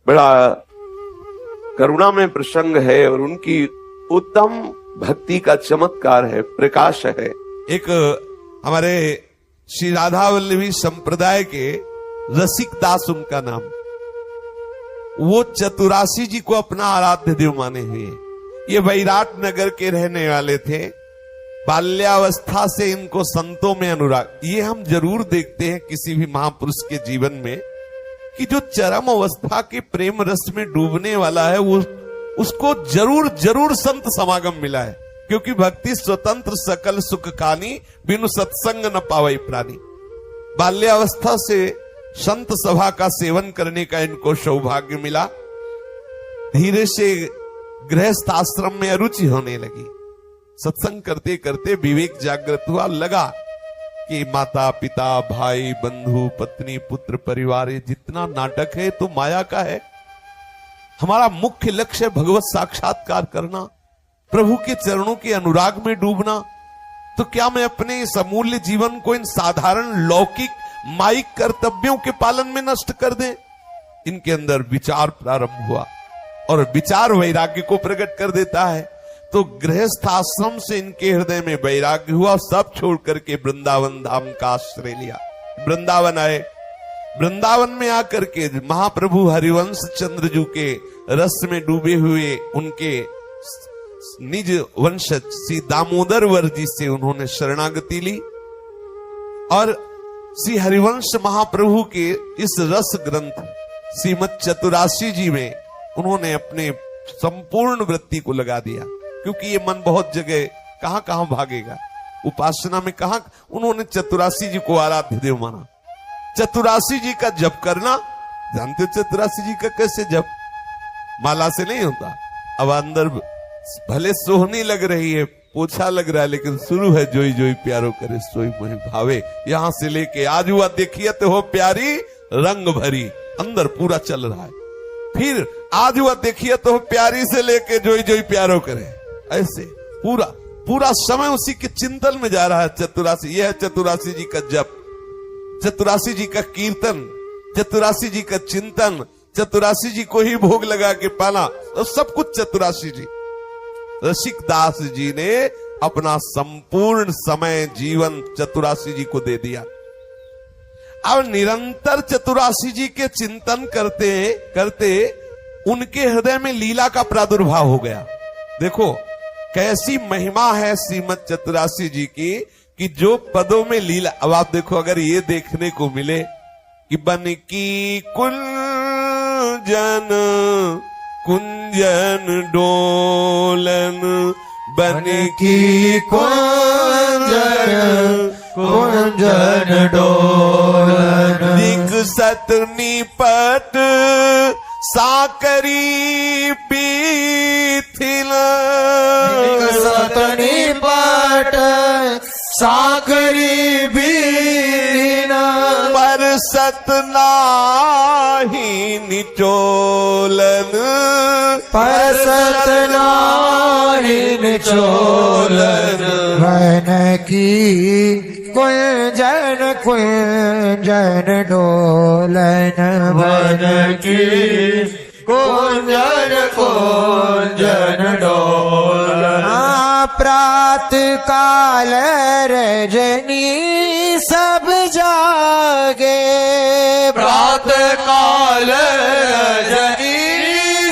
बड़ा करुणा में प्रसंग है और उनकी उत्तम भक्ति का चमत्कार है, प्रकाश है। एक हमारे श्री राधा वल्लभी संप्रदाय के रसिक दास उनका नाम, वो चतुरासी जी को अपना आराध्य देव माने हुए। ये वैराट नगर के रहने वाले थे। बाल्यावस्था से इनको संतों में अनुराग। ये हम जरूर देखते हैं किसी भी महापुरुष के जीवन में कि जो चरम अवस्था के प्रेम रस में डूबने वाला है वो उसको जरूर जरूर संत समागम मिला है, क्योंकि भक्ति स्वतंत्र सकल सुख कानी, बिनु सत्संग न पावई प्राणी। बाल्यावस्था से संत सभा का सेवन करने का इनको सौभाग्य मिला। धीरे से गृहस्थ आश्रम में अरुचि होने लगी। सत्संग करते करते विवेक जागृत हुआ। लगा कि माता पिता भाई बंधु पत्नी पुत्र परिवार ये जितना नाटक है तो माया का है। हमारा मुख्य लक्ष्य है भगवत साक्षात्कार करना, प्रभु के चरणों के अनुराग में डूबना। तो क्या मैं अपने इस अमूल्य जीवन को इन साधारण लौकिक माइक कर्तव्यों के पालन में नष्ट कर दें? इनके अंदर विचार प्रारंभ हुआ और विचार वैराग्य को प्रकट कर देता है। तो गृहस्थ आश्रम से इनके हृदय में वैराग्य हुआ, सब छोड़ करके वृंदावन धाम का आश्रय लिया। वृंदावन आए। वृंदावन में आकर के महाप्रभु हरिवंश चंद्र जी के रस में डूबे हुए उनके निज वंशज श्री दामोदर वर जी से उन्होंने शरणागति ली और श्री हरिवंश महाप्रभु के इस रस ग्रंथ श्रीमद चतुरासी जी में उन्होंने अपने संपूर्ण वृत्ति को लगा दिया, क्योंकि ये मन बहुत जगह कहां कहां भागेगा। उपासना में कहां उन्होंने चतुरासी जी को आराध्य देव माना। चतुरासी जी का जप करना, जानते हो चतुरासी जी का कैसे जप? माला से नहीं होता। अब अंदर भले सोहनी लग रही है, पोछा लग रहा है, लेकिन शुरू है जोई जोई प्यारो करे सोई मोहि भावे। यहां से लेके आज हुआ देखिए तो हो प्यारी रंग भरी, अंदर पूरा चल रहा है। फिर आज हुआ देखिए तो हो प्यारी से लेके जोई जोई प्यारो करे, ऐसे पूरा पूरा समय उसी के चिंतन में जा रहा है चतुरासी। यह है चतुरासी जी का जप, चतुरासी जी का कीर्तन, चतुरासी जी का चिंतन, चतुरासी जी को ही भोग लगा के पाना, और सब कुछ चतुरासी जी। रसिक दास जी ने अपना संपूर्ण समय जीवन चतुरासी जी को दे दिया। अब निरंतर चतुरासी जी के चिंतन करते करते उनके हृदय में लीला का प्रादुर्भाव हो गया। देखो कैसी महिमा है श्रीमद चतुरासी जी की कि जो पदों में लीला। अब आप देखो, अगर ये देखने को मिले कि बन की कुंजन कुंजन डोलन, बन की कुंजन कुंजन डोलन, दिक्सत निपट साकरी पीथिल, दिक्सत निपट साकरी बीन, परसत नाही निचोलन, परसत नाही निचोलन, मन की कुंजन कुंजन डोलन, मन की कुंजन कुंजन डोलन। प्रात काल रजनी सब जागे, प्रात काल रजनी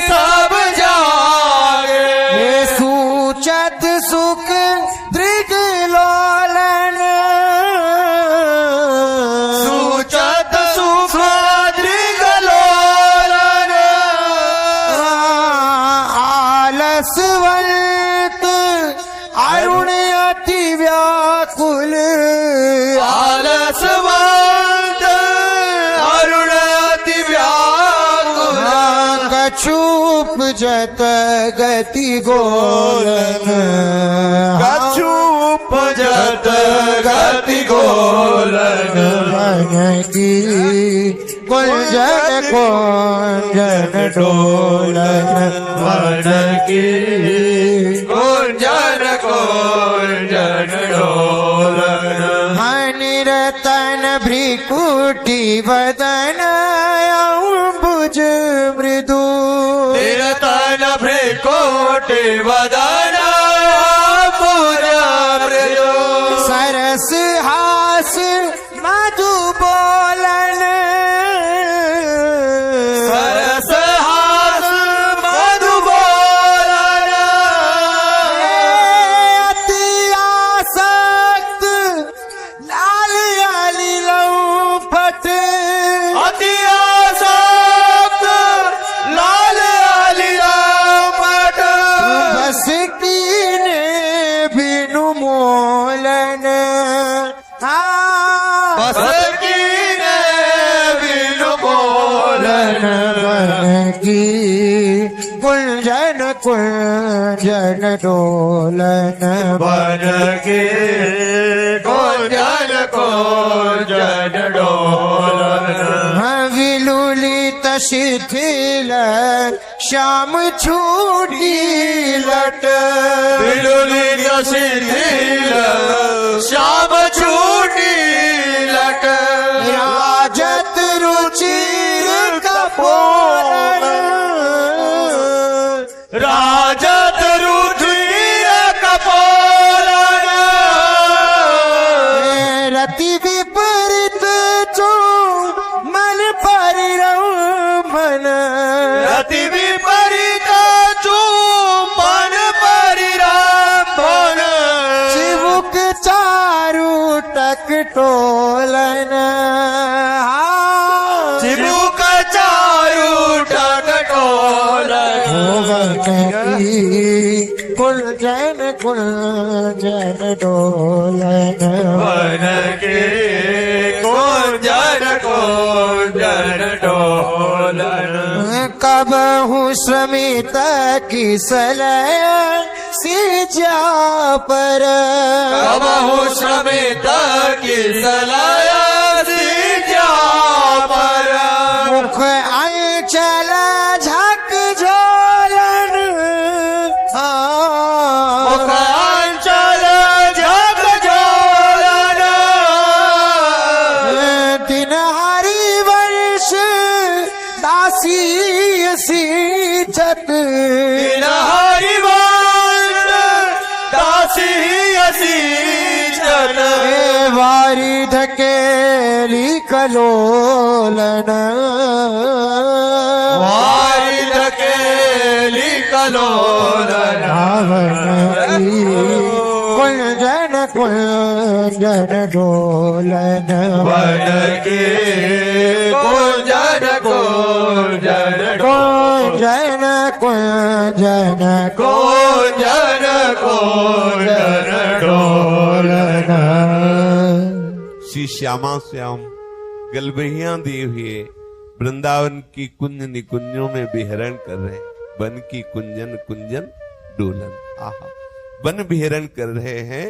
सब जागे, सूचत सुख दृग लोलन, सूचत सुख दृग लोलन, आलसवंत अरुण अति व्याकुल, आलसवंत अरुण अति व्याकुल, कछुप जत गति गोलन, कछुप जत गति गोलन, मन की कुंजन कुंजन डोलन, मन की कुंजन कुंजन डोलन, निरतन भ्रिकुटी वदन अम्बुज मृदु मृदु निरतन भ्रेकोटे वदना पूजा मृदु सरस हास मधु बोलन सरस हास मधु बोलन अति आसक्त लाल आली फट अति आसक्त लाल आलिया मठ बस कीने बिनु मोलन बस कीने बिनु बोलन बन की कुंजन कुंजन डोलन बन के को जन डोलन विलुलित शिथिल श्याम छूटी लट बिलुलित शिथिल श्याम छूटी लट राजत रुचिर कपोलन राजत रुधिर कपोलन रति विपरीत जो मन परिरमन रति विपरीत चुम्बन परिरंभन चिबुक चारु टक टोलन चिबुक चारु टकटोलन कुंजन कुंजन डोलन बन के कुंजन डोलन कब हूँ श्रमित किसलय सिजा पर कबहु श्रमित की सलाया सीजा पर मुख अंचल झक झोलन मुख अंचल जग जोलन दिन हरि वर्ष दासी सीचत दिन हरिवंश दासी असी जन वारिध केली कलोलन वारिद केली कलोलन कुंजन कुंजन डोलन बन के कुंजन कुंजन कुंजन कुंजन कुंजन कुंजन डोलन श्री श्यामा श्याम गलबहियां दिए हुए वृंदावन की कुंज निकुंजों में विहरण कर रहे हैं। वन की कुंजन कुंजन डोलन आहा वन विहरण कर रहे हैं।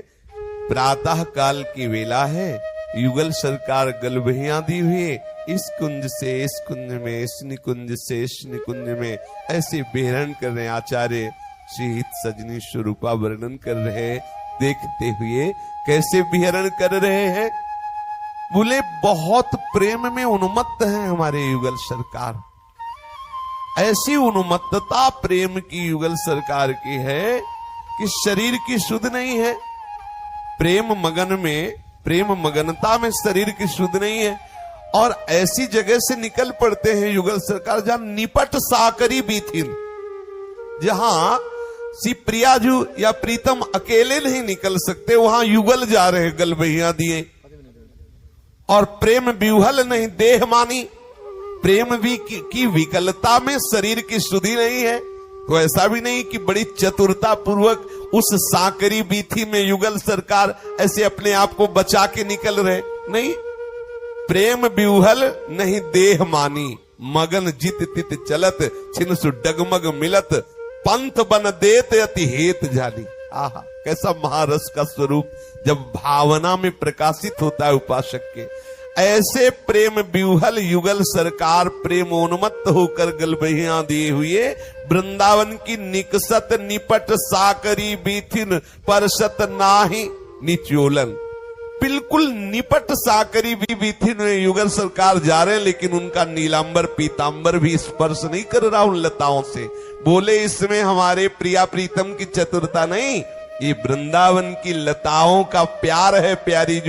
प्रातः काल की वेला है। युगल सरकार गलबहियां दी हुई इस कुंज से इस कुंज में, इस निकुंज से इस निकुंज में ऐसे विहरण कर रहे हैं। आचार्य श्री हित सजनी स्वरूपा वर्णन कर रहे हैं। देखते हुए कैसे विहरण कर रहे हैं। बोले बहुत प्रेम में उन्मत्त हैं हमारे युगल सरकार। ऐसी उन्मत्तता प्रेम की युगल सरकार की है कि शरीर की सुध नहीं है। प्रेम मगन में, प्रेम मगनता में शरीर की सुध नहीं है। और ऐसी जगह से निकल पड़ते हैं युगल सरकार जहां निपट साकरी बीथिन, जहां सी प्रियाजू या प्रीतम अकेले नहीं निकल सकते, वहां युगल जा रहे गलबहियां दिए। और प्रेम व्यूहल नहीं देह मानी, प्रेम भी की विकलता में शरीर की सुधि नहीं है। तो ऐसा भी नहीं कि बड़ी चतुरता पूर्वक उस साकरी बीथी में युगल सरकार ऐसे अपने आप को बचा के निकल रहे, नहीं। प्रेम व्यूहल नहीं देह मानी, मगन जित तित चलत, छिन सु डगमग मिलत, पंथ बन देत अति हेत जाली। आहा कैसा महारस का स्वरूप जब भावना में प्रकाशित होता है उपासक के। ऐसे प्रेम व्यूहल युगल सरकार प्रेम उन्मत्त होकर गलबहियां दिए हुए वृंदावन की निकसत निपट साकरी बीथिन परसत नाही निचोलन। बिल्कुल निपट साकरी भी विथिन युगल सरकार जा रहे हैं, लेकिन उनका नीलांबर पीतांबर भी स्पर्श नहीं कर रहा उन लताओं से। बोले इसमें हमारे प्रिया प्रीतम की चतुरता नहीं, ये वृंदावन की लताओं का प्यार है प्यारे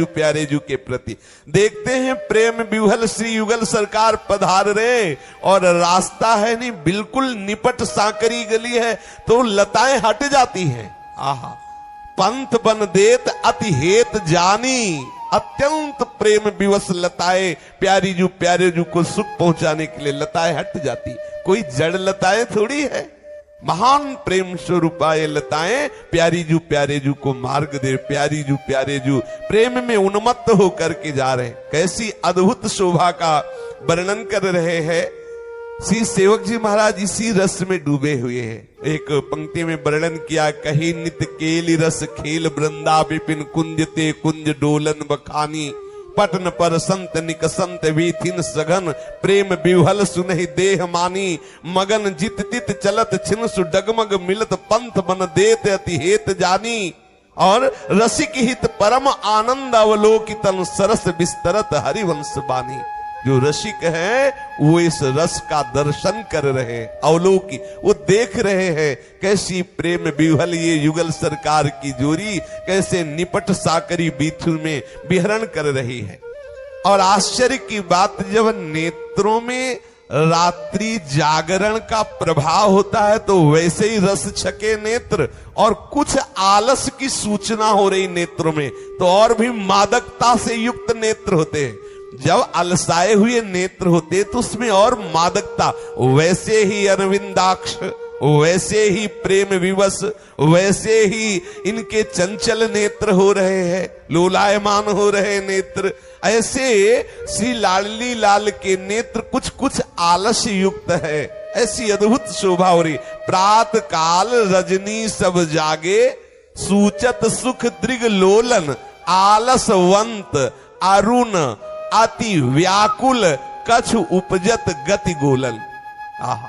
जू के प्रति। देखते हैं प्रेम विह्वल श्री युगल सरकार पधार रहे और रास्ता है नहीं, बिल्कुल निपट साकरी गली है, तो लताएं हट जाती हैं। आहा, पंथ बन देत अति हेत जानी, अत्यंत प्रेम विवश लताएं प्यारे जू को सुख पहुंचाने के लिए लताएं हट जाती। कोई जड़ लताएं थोड़ी है, महान प्रेम स्वरूपाए लताएं प्यारे जू को मार्ग दे। प्यारे जू प्रेम में उन्मत्त होकर के जा रहे, कैसी अद्भुत शोभा का वर्णन कर रहे हैं। श्री सेवक जी महाराज इसी रस में डूबे हुए हैं। एक पंक्ति में वर्णन किया, कही नित केली रस खेल वृंदा विपिन कुंज ते कुंज डोलन बखानी, पटन पर संत निकसंत वीथिन सघन, प्रेम विह्वल सुनहि देह मानी, मगन जित तित चलत छिन सु डगमग मिलत, पंथ बन देत अति हेत जानी। और रसिक हित परम आनंद अवलोकितन, सरस विस्तरत हरिवंश बानी। जो रसिक है वो इस रस का दर्शन कर रहे हैं, अवलोकी वो देख रहे हैं कैसी प्रेम विह्वल ये युगल सरकार की जोड़ी कैसे निपट साकरी बीथू में विहरण कर रही है। और आश्चर्य की बात, जब नेत्रों में रात्रि जागरण का प्रभाव होता है तो वैसे ही रस छके नेत्र, और कुछ आलस की सूचना हो रही नेत्रों में तो और भी मादकता से युक्त नेत्र होते हैं। जब अलसाए हुए नेत्र होते तो उसमें और मादकता, वैसे ही अरविंदाक्ष, वैसे ही प्रेम विवश, वैसे ही इनके चंचल नेत्र हो रहे हैं, लोलायमान हो रहे नेत्र। ऐसे श्री लाडली लाल के नेत्र कुछ कुछ आलस्य युक्त है, ऐसी अद्भुत शोभा हो रही। प्रात काल रजनी सब जागे, सूचत सुख दृग लोलन, आलसवंत अरुण अति व्याकुल, कछ उपजत गति गोलन। आहा,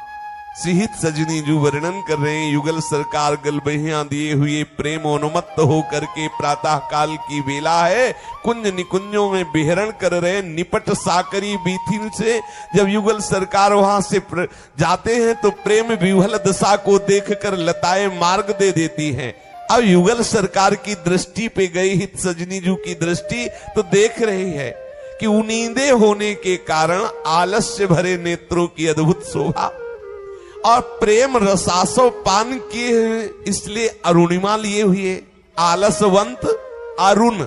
सिहित सजनी जो वर्णन कर रहे हैं, युगल सरकार गलबहियां दिए हुए प्रेम उन्मत्त होकर के प्रातः काल की बेला है, कुंज निकुंजों में विहरण कर रहे। निपट साकरी बीथिन से जब युगल सरकार वहां से जाते हैं तो प्रेम विह्वल दशा को देखकर लताएं मार्ग दे देती हैं। अब युगल सरकार की दृष्टि पे गई हित सजनी जू की दृष्टि, तो देख रही है कि उनींदे होने के कारण आलस्य भरे नेत्रों की अद्भुत शोभा, और प्रेम रसासो पान किए इसलिए अरुणिमा लिए हुए, आलसवंत अरुण,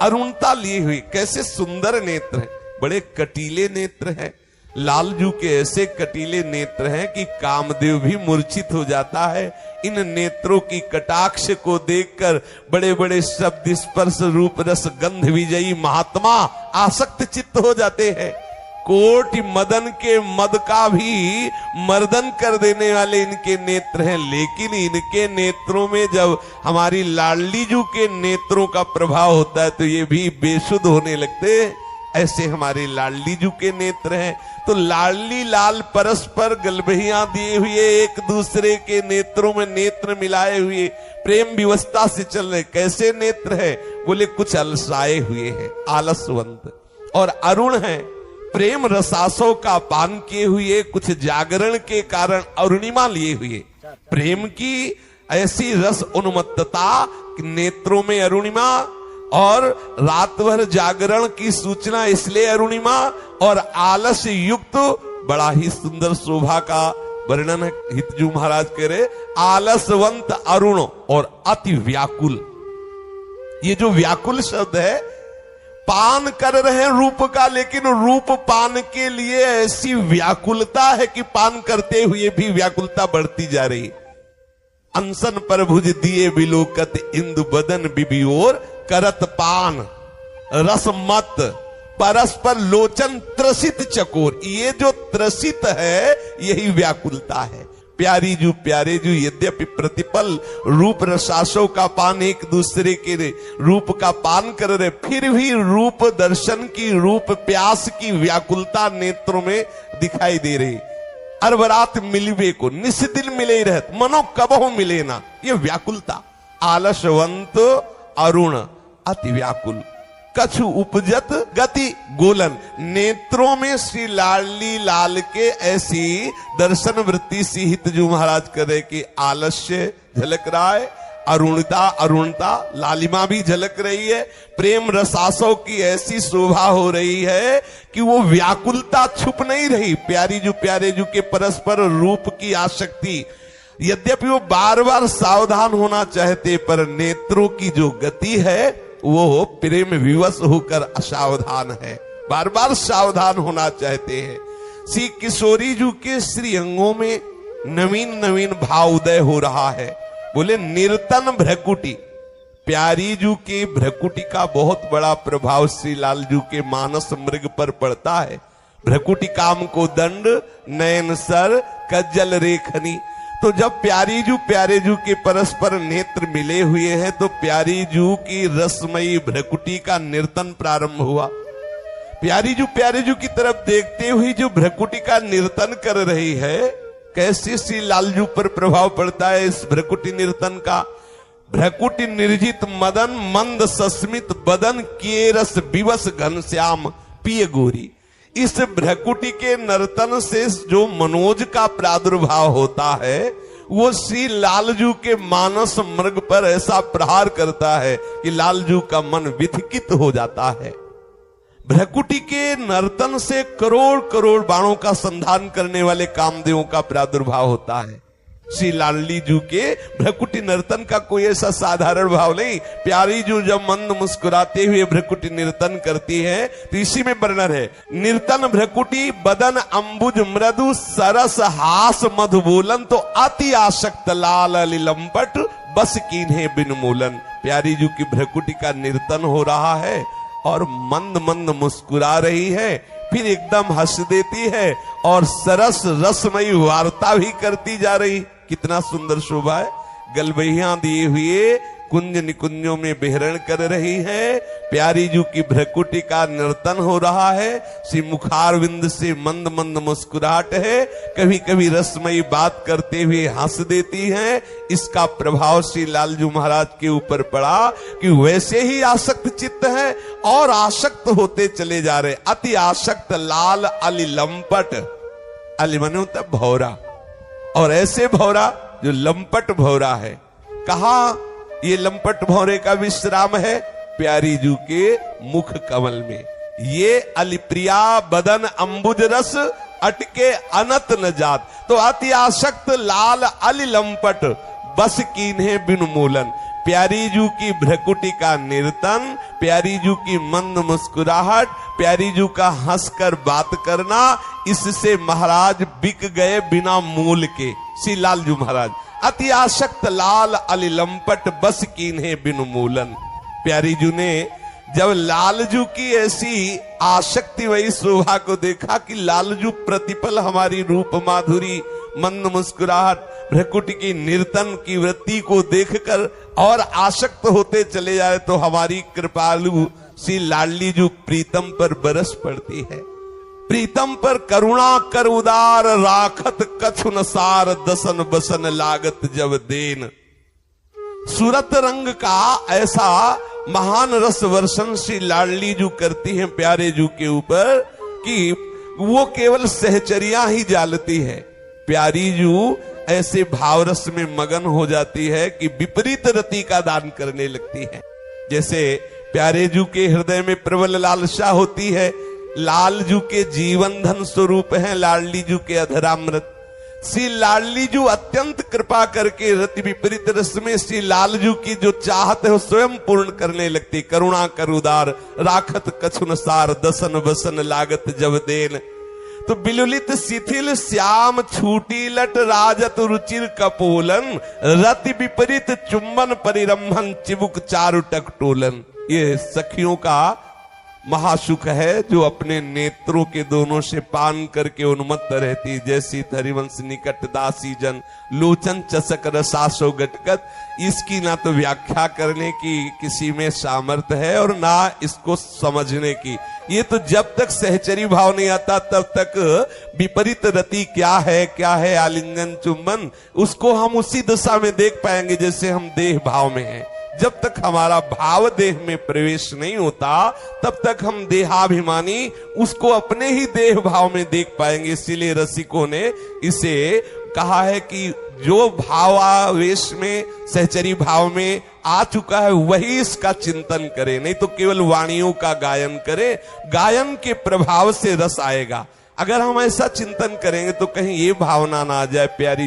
अरुणता लिए हुए। कैसे सुंदर नेत्र हैं, बड़े कटीले नेत्र हैं। लालजू के ऐसे कटीले नेत्र हैं कि कामदेव भी मूर्छित हो जाता है इन नेत्रों की कटाक्ष को देखकर। बड़े बड़े शब्द स्पर्श रूप रस गंध विजयी महात्मा आसक्त चित्त हो जाते हैं। कोटि मदन के मद का भी मर्दन कर देने वाले इनके नेत्र हैं, लेकिन इनके नेत्रों में जब हमारी लाडली जू के नेत्रों का प्रभाव होता है तो ये भी बेसुध होने लगते हैं। ऐसे हमारे लाडली जू के नेत्र हैं। तो लाडली लाल परस्पर गलबहियां दिए हुए एक दूसरे के नेत्रों में नेत्र मिलाए हुए प्रेम विवस्था से चल रहे। कैसे नेत्र है? बोले कुछ अलसाए हुए हैं, आलसवंत, और अरुण है, प्रेम रसासों का पान किए हुए, कुछ जागरण के कारण अरुणिमा लिए हुए। प्रेम की ऐसी रस उन्मत्तता, नेत्रों में अरुणिमा, और रात भर जागरण की सूचना इसलिए अरुणिमा, और आलस्य युक्त बड़ा ही सुंदर शोभा का वर्णन है। हितजू महाराज कह रहे आलसवंत अरुण और अति व्याकुल। ये जो व्याकुल शब्द है, पान कर रहे हैं रूप का, लेकिन रूप पान के लिए ऐसी व्याकुलता है कि पान करते हुए भी व्याकुलता बढ़ती जा रही। अनसन पर भुज दिए बिलोकत इंदु बदन बिबियोर, करत पान रस मत परस्पर लोचन त्रसित चकोर। ये जो त्रसित है यही व्याकुलता है। प्यारे जू यद्यपि प्रतिपल रूप रसासों का पान, एक दूसरे के रूप का पान कर रहे, फिर भी रूप दर्शन की, रूप प्यास की व्याकुलता नेत्रों में दिखाई दे रही। अरबरात मिलवे को निस्दिन मिले रहत, मनो कबहु मिले ना, ये व्याकुलता। आलसवंत अरुण अति व्याकुल। कछु उपजत गति गोलन। नेत्रों में श्री लाडली लाल के ऐसी दर्शन वृत्ति सी हितजू महाराज करे कि आलस्य झलक रहा है, अरुणता लालिमा भी झलक रही है, प्रेम रसासों की ऐसी शोभा हो रही है कि वो व्याकुलता छुप नहीं रही। प्यारे जू के परस्पर रूप की आसक्ति, यद्यपि वो बार बार सावधान होना चाहते, पर नेत्रों की जो गति है वो प्रेम विवश होकर असावधान है, बार बार सावधान होना चाहते हैं। श्री किशोरी जू के श्री अंगों में नवीन नवीन भाव उदय हो रहा है। बोले निर्तन भ्रकुटी, प्यारी जू की भ्रकुटी का बहुत बड़ा प्रभाव श्री लाल जू के मानस मृग पर पड़ता है। भ्रकुटी काम को दंड, नयन सर कज्जल रेखनी। तो जब प्यारे जू के परस्पर नेत्र मिले हुए हैं तो प्यारी जू की रसमयी भ्रकुटी का निर्तन प्रारंभ हुआ। प्यारे जू की तरफ देखते हुए जो भ्रकुटी का निर्तन कर रही है, कैसे श्री लालजू पर प्रभाव पड़ता है इस भ्रकुटी निर्तन का। भ्रकुटी निर्जित मदन मंद सस्मित बदन किए रस विवश घनश्याम पिय गोरी। इस भ्रकुटी के नर्तन से जो मनोज का प्रादुर्भाव होता है वो श्री लालजू के मानस मृग पर ऐसा प्रहार करता है कि लालजू का मन विथिकित हो जाता है। भ्रकुटी के नर्तन से करोड़ करोड़ बाणों का संधान करने वाले कामदेवों का प्रादुर्भाव होता है। श्री लाडली जू के भ्रकुटी नर्तन का कोई ऐसा साधारण भाव नहीं। प्यारी जू जब मंद मुस्कुराते हुए भ्रकुटी नर्तन करती है तो इसी में वर्णन है, निर्तन भ्रकुटी बदन अंबुज मृदु सरस हास मधुबोलन तो अति आसक्त लाल लिलंपट बस कीन्हे बिन मूलन। प्यारी जू की भ्रकुटी का निर्तन हो रहा है और मंद मंद मुस्कुरा रही है, फिर एकदम हंस देती है और सरस रसमयी वार्ता भी करती जा रही। कितना सुंदर शोभा है। गलबहियां दिए हुए कुंज निकुंजों में विहरण कर रही है। प्यारी जू की भ्रकुटी का नर्तन हो रहा है। श्री मुखारविंद से मंद मंद मुस्कुराहट है, कभी कभी रसमयी बात करते हुए हंस देती हैं। इसका प्रभाव श्री लालजू महाराज के ऊपर पड़ा कि वैसे ही आसक्त चित्त है और आसक्त होते चले जा रहे। अति आसक्त लाल अली लंपट, अली मने होता भौरा, और ऐसे भौरा जो लंपट भौरा है। कहा ये लंपट भौरे का विश्राम है? प्यारी जू के मुख कमल में। ये अलिप्रिया बदन अंबुज रस अटके अनत न जात। तो अति आसक्त लाल अली लंपट बस कीन्हे बिन मूलन। प्यारी जू की भ्रकुटी का निर्तन, प्यारी जू की मंद मुस्कुराहट, प्यारी जू का हंसकर बात करना, इससे महाराज बिक गए बिना मूल के। श्री लालजू महाराज अति आसक्त लाल अली लंपट बस कीन्हे बिन मूलन। प्यारी जू ने जब लालजू की ऐसी आसक्ति वही शोभा को देखा कि लालजू प्रतिपल हमारी रूप माधुरी, मंद मुस्कुराहट, भ्रकुटी की निर्तन की वृत्ति को देखकर और आसक्त होते चले जाए, तो हमारी कृपालु श्री लाडली जू प्रीतम पर बरस पड़ती है। प्रीतम पर करुणा कर उदार राखत कछु न सार दसन बसन लागत जब देन। सूरत रंग का ऐसा महान रस वर्षण श्री लाडली जू करती हैं प्यारे जू के ऊपर कि वो केवल सहचरियां ही जालती है। प्यारी जू ऐसे भावरस में मगन हो जाती है कि विपरीत रति का दान करने लगती है। जैसे प्यारे जू के हृदय में प्रबल लालसा होती है। लालजू के जीवन धन स्वरूप है लाडली जू के अधरामृत। श्री लाडली जू अत्यंत कृपा करके रति विपरीत रस में श्री लालजू की जो चाहत है वो स्वयं पूर्ण करने लगती। करुणा कर उदार राखत कछुन सार दसन बसन लागत जब देन। तो बिलुलित शिथिल श्याम छूटी लट राजत रुचिर कपोलन रति विपरीत चुंबन परिरंभन चिबुक चारु टकटोलन। ये सखियों का महासुख है जो अपने नेत्रों के दोनों से पान करके उन्मत्त रहती। जैसी हरिवंश निकट दासी जन लोचन चसक रसासो गटगत। इसकी ना तो व्याख्या करने की किसी में सामर्थ्य है और ना इसको समझने की। ये तो जब तक सहचरी भाव नहीं आता तब तक विपरीत रति क्या है आलिंगन चुंबन, उसको हम उसी दशा में देख पाएंगे जैसे हम देह भाव में हैं। जब तक हमारा भाव देह में प्रवेश नहीं होता तब तक हम देहाभिमानी उसको अपने ही देह भाव में देख पाएंगे। इसीलिए रसिकों ने इसे कहा है कि जो भावावेश में सहचरी भाव में आ चुका है वही इसका चिंतन करे, नहीं तो केवल वाणियों का गायन करे। गायन के प्रभाव से रस आएगा। अगर हम ऐसा चिंतन करेंगे तो कहीं ये भावना ना आ जाए प्यारे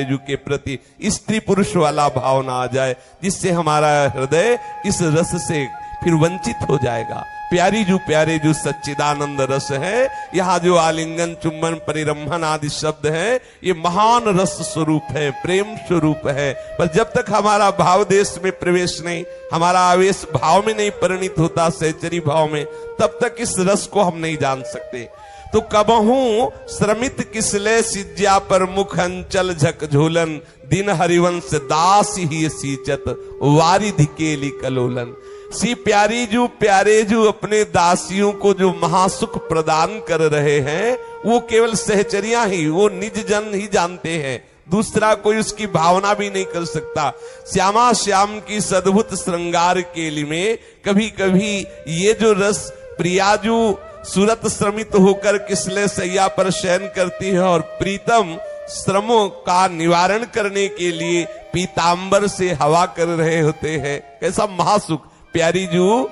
जू के प्रति स्त्री पुरुष वाला भाव ना आ जाए, जिससे हमारा हृदय इस रस से फिर वंचित हो जाएगा। प्यारे जू सच्चिदानंद रस है। यहाँ जो आलिंगन चुंबन परिरंभन आदि शब्द है ये महान रस स्वरूप है, प्रेम स्वरूप है। पर जब तक हमारा भाव देश में प्रवेश नहीं, हमारा आवेश भाव में नहीं परिणित होता सहचरी भाव में, तब तक इस रस को हम नहीं जान सकते। तो कबहू श्रमित किसले सिज्या पर मुख अंचल झकझोलन, दिन हरिवंश दास ही सींचत वारिधि केली कलोलन। सी प्यारे जू अपने दासियों को जो महासुख प्रदान कर रहे हैं वो केवल सहचरियां ही, वो निज जन ही जानते हैं, दूसरा कोई उसकी भावना भी नहीं कर सकता। श्यामा श्याम की सद्भुत श्रृंगार केली में कभी कभी ये जो रस प्रियाजू सूरत श्रमित होकर किसले सैया पर शयन करती है और प्रीतम श्रमों का निवारण करने के लिए पीतांबर से हवा कर रहे होते हैं। कैसा महासुख! प्यारी जू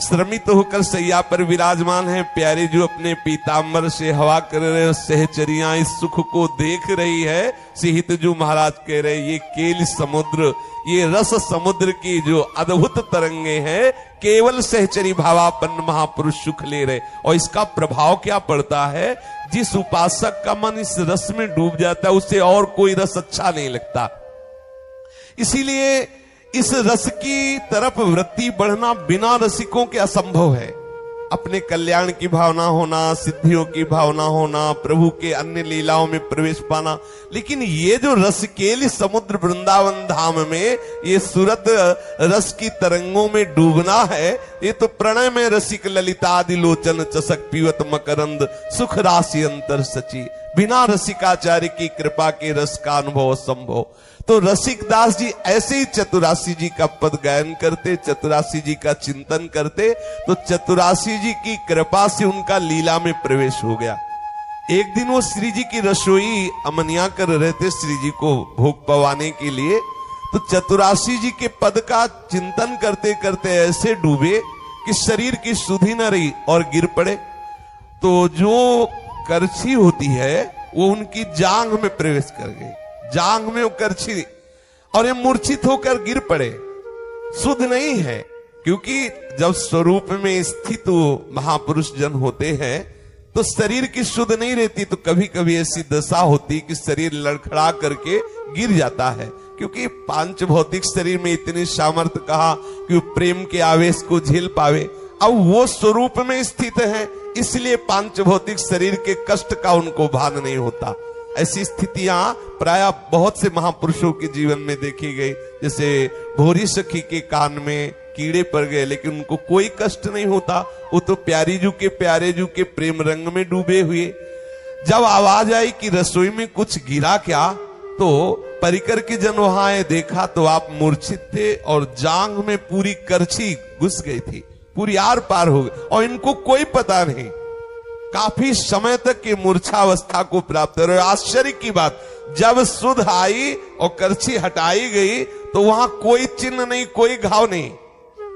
श्रमित होकर सैया पर विराजमान है, प्यारी जू अपने पीतांबर से हवा कर रहे, सहचरियां इस सुख को देख रही है। सिहित जू महाराज कह रहे ये केल समुद्र, ये रस समुद्र की जो अद्भुत तरंगे हैं केवल सहचरी भावापन्न महापुरुष सुख ले रहे। और इसका प्रभाव क्या पड़ता है? जिस उपासक का मन इस रस में डूब जाता है उसे और कोई रस अच्छा नहीं लगता। इसीलिए इस रस की तरफ वृत्ति बढ़ना बिना रसिकों के असंभव है। अपने कल्याण की भावना होना, सिद्धियों की भावना होना, प्रभु के अन्य लीलाओं में प्रवेश पाना, लेकिन ये जो रस केली समुद्र वृंदावन धाम में ये सूरत रस की तरंगों में डूबना है, ये तो प्रणय में रसिक ललितादि लोचन चसक पीवत मकरंद सुख राशि अंतर सची। बिना रसिकाचार्य की कृपा के रस का अनुभव असंभव। तो रसिक दास जी ऐसे ही चतुरासी जी का पद गायन करते, चतुरासी जी का चिंतन करते, तो चतुरासी जी की कृपा से उनका लीला में प्रवेश हो गया। एक दिन वो श्री जी की रसोई अमनिया कर रहे थे श्री जी को भोग पवाने के लिए, तो चतुरासी जी के पद का चिंतन करते करते ऐसे डूबे कि शरीर की सुधि न रही और गिर पड़े। तो जो करछी होती है वो उनकी जांघ में प्रवेश कर गई, जांघ में वो करछी, और ये मूर्छित होकर गिर पड़े। शुद्ध नहीं है, क्योंकि जब स्वरूप में स्थित महापुरुष जन होते हैं तो शरीर की शुद्ध नहीं रहती, तो कभी कभी ऐसी दशा होती कि शरीर लड़खड़ा करके गिर जाता है। क्योंकि पांच भौतिक शरीर में इतनी सामर्थ्य कहा कि वो प्रेम के आवेश को झेल पावे। अब वो स्वरूप में स्थित है, इसलिए पांच भौतिक शरीर के कष्ट का उनको भान नहीं होता। ऐसी स्थितियां प्राय बहुत से महापुरुषों के जीवन में देखी गई। जैसे भोरी सखी के कान में कीड़े पड़ गए, लेकिन उनको कोई कष्ट नहीं होता, वो तो प्यारे जू के प्रेम रंग में डूबे हुए। जब आवाज आई कि रसोई में कुछ गिरा क्या, तो परिकर के जन वहां आए, देखा तो आप मूर्छित थे और जांघ में पूरी करछी घुस गई थी, पूरी आर पार हो गई और इनको कोई पता नहीं। काफी समय तक की मूर्छावस्था को प्राप्त हो। आश्चर्य की बात, जब सुध आई और करछी हटाई गई तो वहां कोई चिन्ह नहीं, कोई घाव नहीं,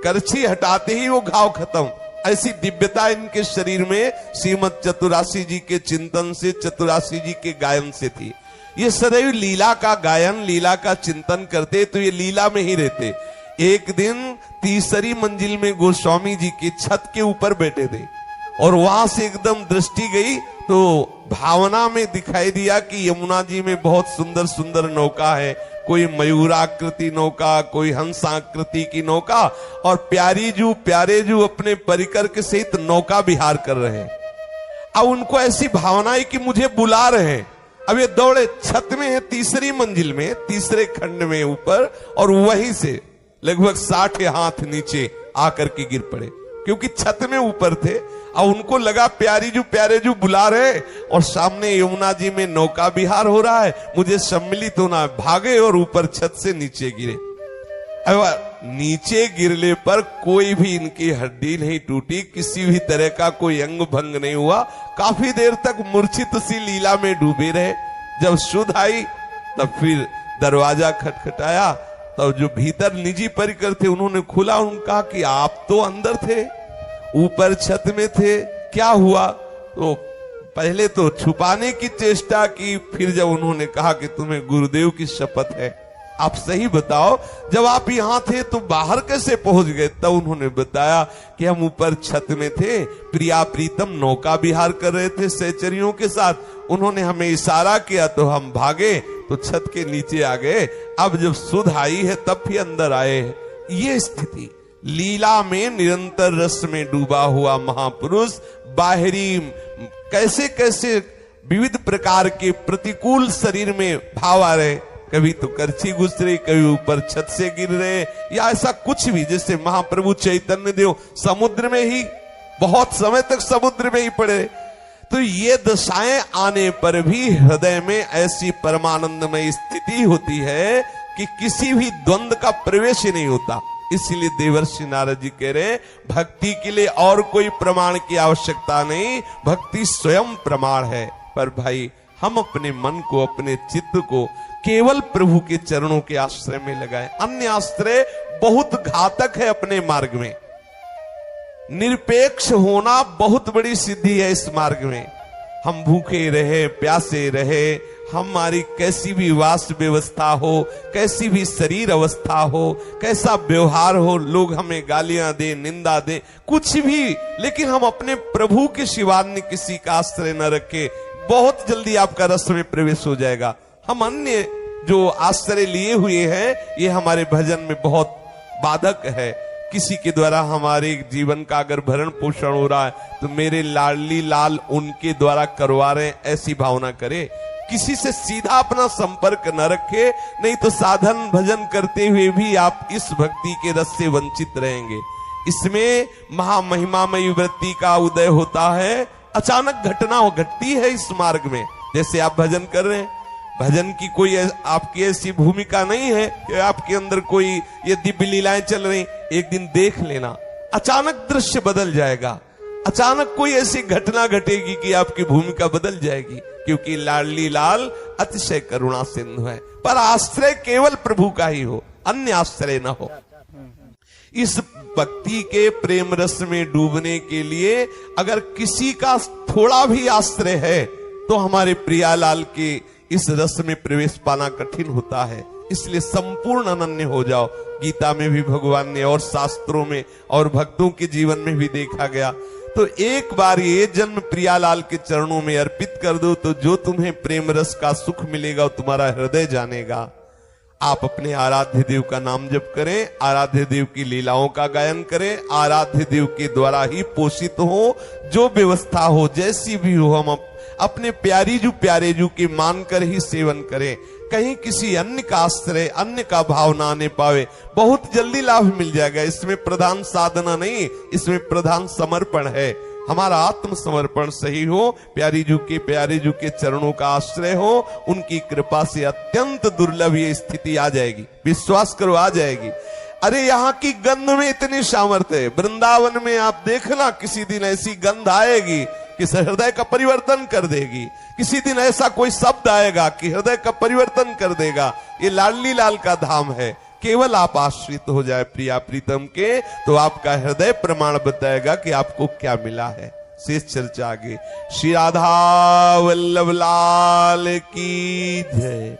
करछी हटाते ही वो घाव खत्म। ऐसी दिव्यता इनके शरीर में श्रीमद चतुरासी जी के चिंतन से, चतुरासी जी के गायन से थी। ये सदैव लीला का गायन, लीला का चिंतन करते तो ये लीला में ही रहते। एक दिन तीसरी मंजिल में गोस्वामी जी की छत के ऊपर बैठे थे और वहां से एकदम दृष्टि गई तो भावना में दिखाई दिया कि यमुना जी में बहुत सुंदर सुंदर नौका है, कोई मयूराकृति नौका, कोई हंसाकृति की नौका, और प्यारे जू अपने परिकर के सहित नौका विहार कर रहे हैं। अब उनको ऐसी भावना है कि मुझे बुला रहे हैं। अब ये दौड़े, छत में है, तीसरी मंजिल में, तीसरे खंड में ऊपर, और वहीं से लगभग 60 हाथ नीचे आकर के गिर पड़े, क्योंकि छत में ऊपर थे। और उनको लगा प्यारे जू बुला रहे और सामने यमुना जी में नौका विहार हो रहा है, मुझे सम्मिलित होना। भागे और ऊपर छत से नीचे गिरे। अब नीचे गिरने पर कोई भी इनकी हड्डी नहीं टूटी, किसी भी तरह का कोई अंग भंग नहीं हुआ। काफी देर तक मूर्छित सी लीला में डूबे रहे। जब सुध आई तब फिर दरवाजा खटखटाया, तब जो भीतर निजी परिकर थे उन्होंने खुला। उन्होंने कहा कि आप तो अंदर थे, ऊपर छत में थे, क्या हुआ? तो पहले तो छुपाने की चेष्टा की, फिर जब उन्होंने कहा कि तुम्हें गुरुदेव की शपथ है, आप सही बताओ, जब आप यहां थे तो बाहर कैसे पहुंच गए? तब उन्होंने बताया कि हम ऊपर छत में थे, प्रिया प्रीतम नौका विहार कर रहे थे सहचरियों के साथ। उन्होंने हमें इशारा किया तो हम भागे, तो छत के नीचे आ गए। अब जब सुध आई है तब भी अंदर आए हैं। ये स्थिति, लीला में निरंतर रस में डूबा हुआ महापुरुष बाहरी कैसे कैसे विविध प्रकार के प्रतिकूल शरीर में भाव आ रहे, कभी तो करछी घुस रही, कभी ऊपर छत से गिर रहे, या ऐसा कुछ भी। जैसे महाप्रभु चैतन्य देव समुद्र में ही बहुत समय तक समुद्र में ही पड़े। तो ये दशाएं आने पर भी हृदय में ऐसी परमानंदमय स्थिति होती है कि किसी भी द्वंद का प्रवेश ही नहीं होता। इसलिए देवर्षि नारद जी कह रहे, भक्ति के लिए और कोई प्रमाण की आवश्यकता नहीं, भक्ति स्वयं प्रमाण है। पर भाई, हम अपने मन को, अपने चित्त को केवल प्रभु के चरणों के आश्रय में लगाएं। अन्य आश्रय बहुत घातक है अपने मार्ग में। निरपेक्ष होना बहुत बड़ी सिद्धि है इस मार्ग में। हम भूखे रहे, प्यासे रहे, हमारी कैसी भी वास व्यवस्था हो, कैसी भी शरीर अवस्था हो, कैसा व्यवहार हो, लोग हमें गालियां दे, निंदा दे, कुछ भी, लेकिन हम अपने प्रभु के सिवा अन्य किसी का आश्रय न रखे, बहुत जल्दी आपका रस में प्रवेश हो जाएगा। हम अन्य जो आश्रय लिए हुए हैं, ये हमारे भजन में बहुत बाधक है। किसी के द्वारा हमारे जीवन का अगर भरण पोषण हो रहा है तो मेरे लाडली लाल उनके द्वारा करवा रहे हैं, ऐसी भावना करे। किसी से सीधा अपना संपर्क न रखे, नहीं तो साधन भजन करते हुए भी आप इस भक्ति के रस से वंचित रहेंगे। इसमें महामहिमामयी वृत्ति का उदय होता है। अचानक घटना घटती है इस मार्ग में। जैसे आप भजन कर रहे हैं, भजन की कोई आपकी ऐसी भूमिका नहीं है कि आपके अंदर कोई ये दिव्य लीलाएं चल रही, एक दिन देख लेना, अचानक दृश्य बदल जाएगा, अचानक कोई ऐसी घटना घटेगी कि आपकी भूमिका बदल जाएगी, क्योंकि लाडली लाल अतिशय करुणा सिंधु है। पर आश्रय केवल प्रभु का ही हो, अन्य आश्रय न हो। इस भक्ति के प्रेम रस में डूबने के लिए अगर किसी का थोड़ा भी आश्रय है तो हमारे प्रियालाल के इस रस में प्रवेश पाना कठिन होता है। इसलिए संपूर्ण अनन्य हो जाओ। गीता में भी भगवान ने और शास्त्रों में और भक्तों के जीवन में भी देखा गया। तो एक बार ये जन्म प्रियालाल के चरणों में अर्पित कर दो, तो जो तुम्हें प्रेम रस का सुख मिलेगा वो तुम्हारा हृदय जानेगा। आप अपने आराध्य देव का नाम जप करें, आराध्य देव की लीलाओं का गायन करें, आराध्य देव के द्वारा ही पोषित हो, जो व्यवस्था हो, जैसी भी हो, हम अपने प्यारे जू के मानकर ही सेवन करें। कहीं किसी अन्य का आश्रय, अन्य का भाव ना आने पावे, बहुत जल्दी लाभ मिल जाएगा। इसमें प्रधान साधना नहीं, इसमें प्रधान समर्पण है। हमारा आत्मसमर्पण सही हो, प्यारे जू के चरणों का आश्रय हो, उनकी कृपा से अत्यंत दुर्लभ ये स्थिति आ जाएगी। विश्वास करो, आ जाएगी। अरे यहाँ की गंध में इतनी सामर्थ्य है। वृंदावन में आप देखना, किसी दिन ऐसी गंध आएगी कि हृदय का परिवर्तन कर देगी। किसी दिन ऐसा कोई शब्द आएगा कि हृदय का परिवर्तन कर देगा। ये लाडली लाल का धाम है। केवल आप आश्रित हो जाए प्रिया प्रीतम के, तो आपका हृदय प्रमाण बताएगा कि आपको क्या मिला है। शेष चर्चा आगे। श्री राधा वल्लभ लाल की जय।